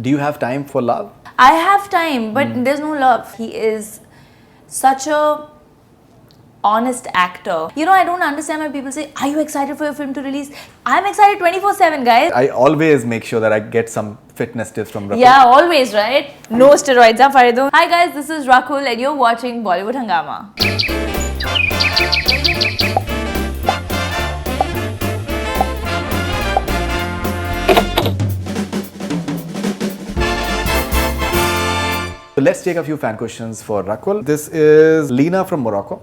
Do you have time for love? I have time, but there's no love. He is such a honest actor. You know, I don't understand when people say, are you excited for your film to release? I'm excited 24/7, guys. I always make sure that I get some fitness tips from Rakul. Yeah, always, right? No steroids, huh, Faridun? Hi guys, this is Rakul and you're watching Bollywood Hungama. So let's take a few fan questions for Rakul. This is Lena from Morocco.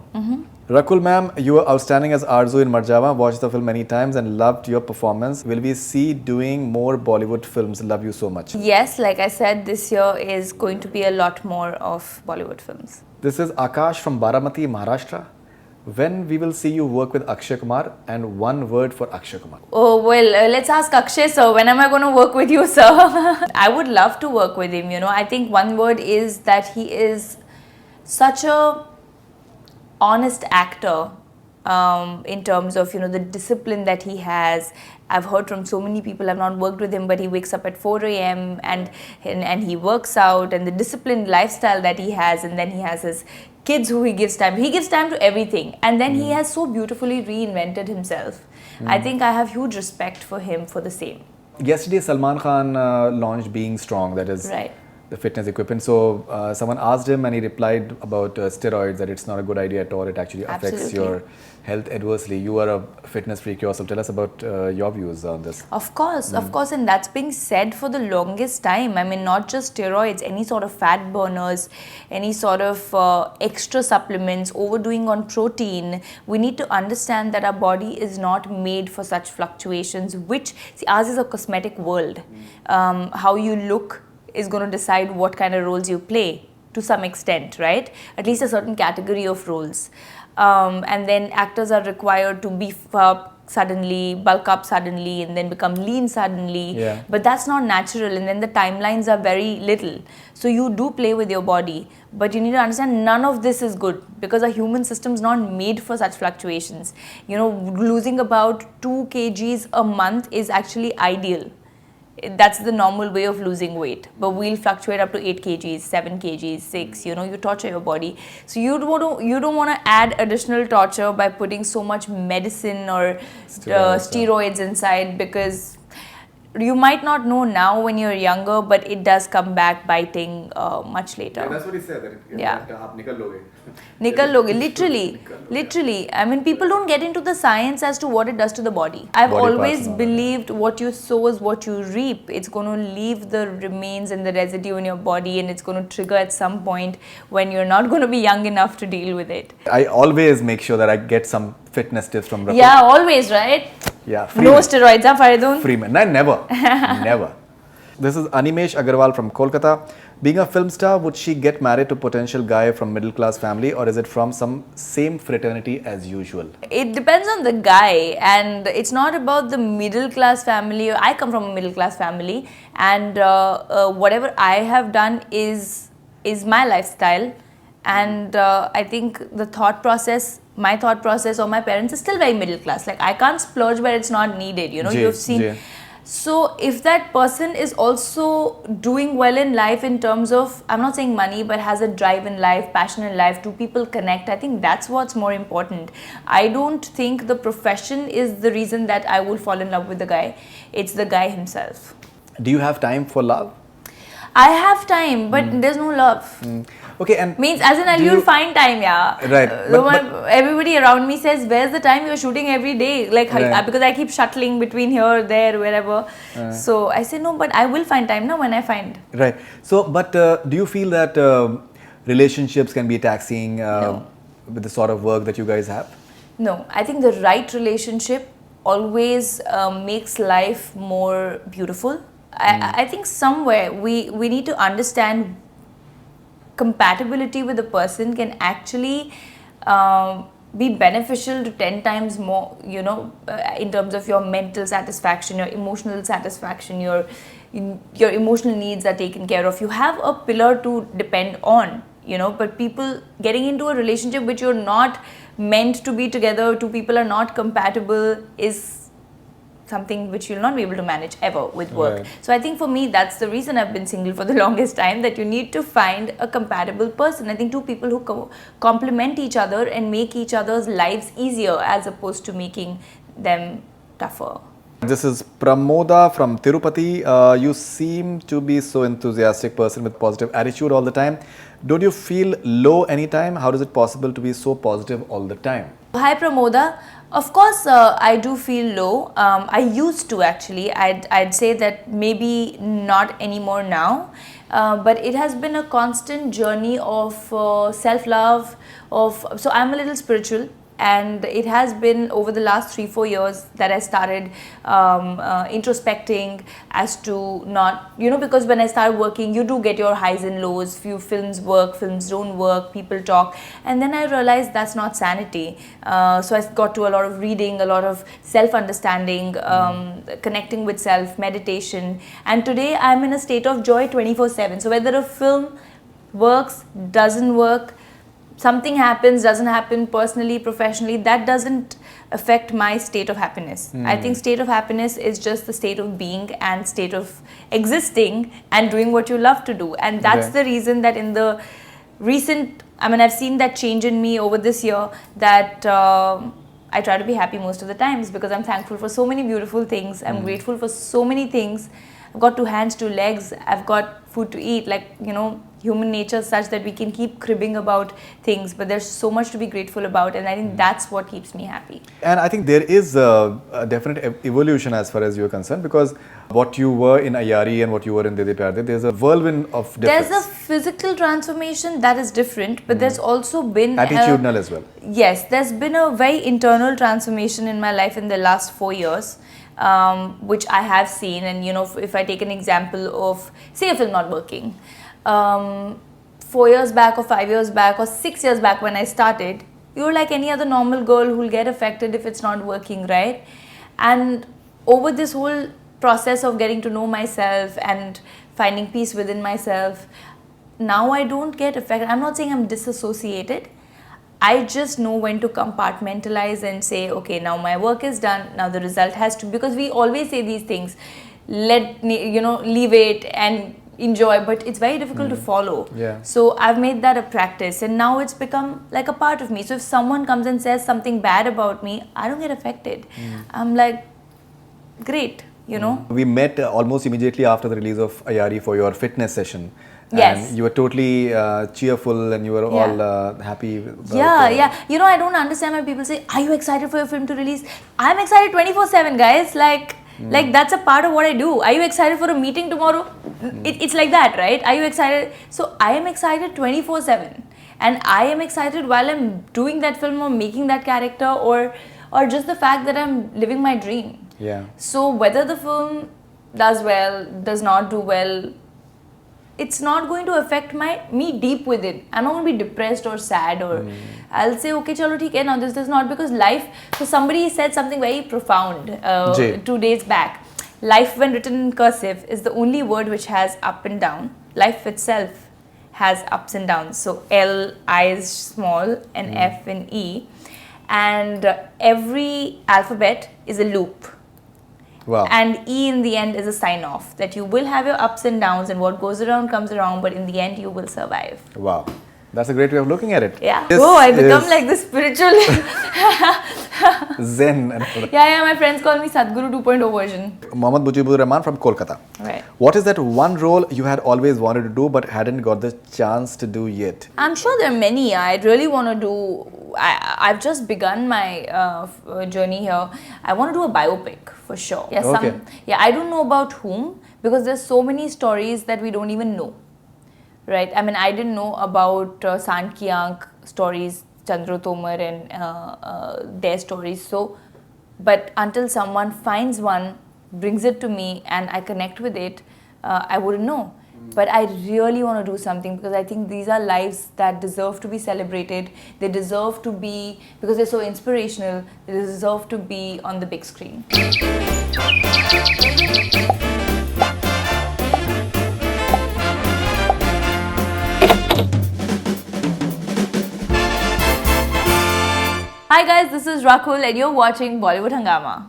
Rakul ma'am, you were outstanding as Arzu in Marjava. Watched the film many times and loved your performance. Will we see doing more Bollywood films? Love you so much. Yes, like I said, this year is going to be a lot more of Bollywood films. This is Akash from Baramati, Maharashtra. When we will see you work with Akshay Kumar, and one word for Akshay Kumar. Oh, well, let's ask Akshay, sir. When am I going to work with you, sir? I would love to work with him, you know. I think one word is that he is such a honest actor in terms of, you know, the discipline that he has. I've heard from so many people, I've not worked with him, but he wakes up at 4 a.m. and he works out, and the disciplined lifestyle that he has, and then he has his kids who he gives time. He gives time to everything, and then he has so beautifully reinvented himself. I think I have huge respect for him for the same. Yesterday, Salman Khan launched Being Strong, that is Right. the fitness equipment. So someone asked him and he replied about steroids, that it's not a good idea at all. It actually affects Absolutely. your health adversely. You are a fitness freak yourself. Tell us about your views on this. Of course, and that's being said for the longest time. I mean, not just steroids, any sort of fat burners, any sort of extra supplements, overdoing on protein. We need to understand that our body is not made for such fluctuations, which, see, ours is a cosmetic world. How you look is going to decide what kind of roles you play to some extent, right? At least a certain category of roles. And then actors are required to beef up suddenly, bulk up suddenly, and then become lean suddenly. Yeah. But that's not natural, and then the timelines are very little. So you do play with your body, but you need to understand none of this is good because our human system is not made for such fluctuations. You know, losing about 2 kgs a month is actually ideal. That's the normal way of losing weight, but we'll fluctuate up to 8 kgs, 7 kgs, 6. You know, you torture your body, so you don't want to add additional torture by putting so much medicine or steroids inside, because you might not know now when you're younger, but it does come back biting much later. Yeah, that's what he said. Nikal loge, literally. I mean, people don't get into the science as to what it does to the body. I've always believed what you sow is what you reap. It's going to leave the remains and the residue in your body, and it's going to trigger at some point when you're not going to be young enough to deal with it. I always make sure that I get some fitness tips from Rakul. Yeah, always, right? Yeah. No steroids, huh, Faridun? Freeman. No, never. Never. This is Animesh Agarwal from Kolkata. Being a film star, would she get married to potential guy from middle class family, or is it from some same fraternity as usual? It depends on the guy, and it's not about the middle class family. I come from a middle class family, and whatever I have done is my lifestyle, and I think the my thought process or my parents is still very middle class. Like, I can't splurge where it's not needed, you know. You've seen. So if that person is also doing well in life in terms of, I'm not saying money, but has a drive in life, passion in life, do people connect? I think that's what's more important. I don't think the profession is the reason that I will fall in love with the guy. It's the guy himself. Do you have time for love? I have time, but there's no love. Okay, and means as in you'll find time, yeah. Right. Everybody around me says, where's the time? You're shooting every day. Like, because I keep shuttling between here, there, wherever. So I say, no, but I will find time now when I find. Right. So, but do you feel that relationships can be taxing with the sort of work that you guys have? No, I think the right relationship always makes life more beautiful. I think somewhere we need to understand compatibility with a person can actually be beneficial to 10 times more, you know, in terms of your mental satisfaction, your emotional satisfaction, your emotional needs are taken care of. You have a pillar to depend on, you know, but people getting into a relationship which you're not meant to be together, two people are not compatible, is something which you'll not be able to manage ever with work. Right. So I think for me, that's the reason I've been single for the longest time, that you need to find a compatible person. I think two people who complement each other and make each other's lives easier as opposed to making them tougher. This is Pramoda from Tirupati. You seem to be so enthusiastic person with positive attitude all the time. Don't you feel low anytime? How is it possible to be so positive all the time? Hi Pramoda. Of course, I do feel low. I used to actually. I'd say that maybe not anymore now. But it has been a constant journey of self-love. So I'm a little spiritual. And it has been over the last 3-4 years that I started introspecting as to not, because when I started working, you do get your highs and lows. Few films work, films don't work, people talk. And then I realized that's not sanity. So I got to a lot of reading, a lot of self-understanding, connecting with self, meditation. And today I'm in a state of joy 24/7. So whether a film works, doesn't work, something happens, doesn't happen personally, professionally, that doesn't affect my state of happiness. I think state of happiness is just the state of being and state of existing and doing what you love to do. And that's the reason that in the recent, I've seen that change in me over this year, that I try to be happy most of the times because I'm thankful for so many beautiful things. I'm grateful for so many things. I've got 2 hands, 2 legs, I've got food to eat, human nature is such that we can keep cribbing about things, but there's so much to be grateful about, and I think that's what keeps me happy. And I think there is a definite evolution as far as you're concerned, because what you were in Ayari and what you were in Dede Pyar De, there's a whirlwind of difference. There's a physical transformation that is different, but there's also been attitudinal as well. Yes, there's been a very internal transformation in my life in the last 4 years. Which I have seen, and if I take an example of, say, a film not working, 4 years back or 5 years back or 6 years back when I started, you're like any other normal girl who'll get affected if it's not working, right? And over this whole process of getting to know myself and finding peace within myself, now I don't get affected. I'm not saying I'm disassociated. I just know when to compartmentalize and say, okay, now my work is done, now the result has to, because we always say these things, leave it and enjoy, but it's very difficult to follow. Yeah. So I've made that a practice, and now it's become like a part of me. So if someone comes and says something bad about me, I don't get affected. I'm like, great, We met almost immediately after the release of Ayari for your fitness session. Yes. And you were totally cheerful and you were all happy. Yeah. I don't understand when people say, are you excited for your film to release? I'm excited 24/7, guys. Like that's a part of what I do. Are you excited for a meeting tomorrow? It's like that, right? Are you excited? So I am excited 24/7. And I am excited while I'm doing that film or making that character or just the fact that I'm living my dream. Yeah. So whether the film does well, does not do well, it's not going to affect me deep within. I'm not going to be depressed or sad, or I'll say, okay, chalo, theek hai, now this is not, because life, so somebody said something very profound 2 days back. Life, when written in cursive, is the only word which has up and down. Life itself has ups and downs. So L, I is small, and F and E. And every alphabet is a loop. Wow. And E in the end is a sign off, that you will have your ups and downs, and what goes around comes around, but in the end you will survive. Wow. That's a great way of looking at it. Yeah. This I become like the spiritual. Zen. Yeah, my friends call me Sadhguru 2.0 version. Mohammad Mujibur Rahman from Kolkata. Right. What is that one role you had always wanted to do but hadn't got the chance to do yet? I'm sure there are many. I'd really want to do. I've just begun my journey here. I want to do a biopic for sure. Yeah, I don't know about whom, because there's so many stories that we don't even know. Right? I didn't know about Sant Ki Aankh stories, Chandra Tomar and their stories. So, but until someone finds one, brings it to me, and I connect with it, I wouldn't know. But I really want to do something, because I think these are lives that deserve to be celebrated. They deserve to be, because they're so inspirational, they deserve to be on the big screen. Hi guys, this is Rakul and you're watching Bollywood Hungama.